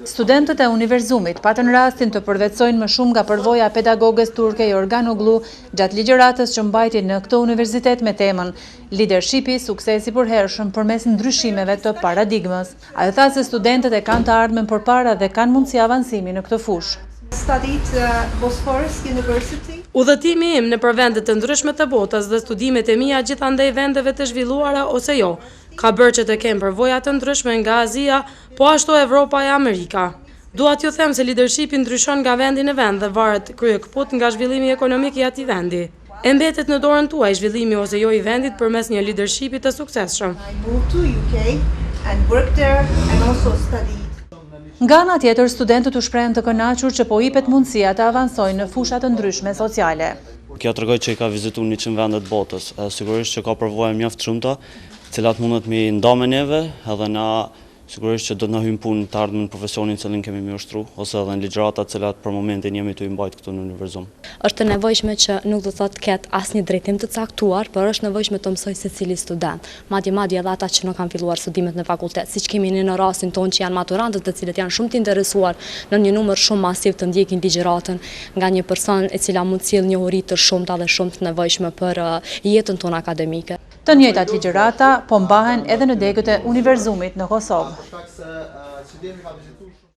Studentët e Univerzumit patën rastin të përvetsojnë më shumë nga përvoja pedagogës turke Yorganoglu gjatë ligjëratës që mbajti në këtë universitet me temën Leadershipi, suksesi përhershëm përmes ndryshimeve të paradigmës. Ajo tha se studentët e kanë të ardhmen përpara dhe kanë mundësi avancimi në këtë fushë. Udhëtimi im nëpër vende të ndryshme të botës dhe studimet e mia gjithandej vendeve të zhvilluara ose jo, ka bërë që të kem përvoja të ndryshme nga Azia, po ashtu Evropa e Amerika. Dua t'ju them se leadershipi ndryshon nga vendi në vend dhe varet kryekëput nga zhvillimi ekonomik i atij vendi. E mbetet në dorën tuaj zhvillimi ose jo i vendit përmes një leadershipi të suksesshëm. Nga ana tjetër, studentët u shprehen të kënaqur që po jepet mundësia të avancojnë në fusha të ndryshme sociale. Kjo tregoj që i ka vizituar 100 vende të botës. Sigurisht që ka përvoja mjaft shumëta, të cilat mundet me nda me neve, edhe na sigurisht që do të na hyjnë punë të ardhmen në profesionin që cilin kemi më ushtruar, ose edhe në ligjërata të cilat për momentin jemi të mbajt këtu në Univerzum. Është e nevojshme që nuk do thotë ketë asnjë drejtim të caktuar, por është nevojshme të mësoj secili student. Madje edhe ata që nuk kanë filluar studimet në fakultet, siç kemi në rastin tonë që janë maturantët të cilët janë shumë të interesuar në një numër shumë masiv të ndjekin ligjëratën nga një person e cila mund të sjellë njohuri të shumta dhe shumë të nevojshme për jetën tonë akademike. Të njëjtat ligjërata po mbahen edhe në degët e Univerzumit në Kosovë.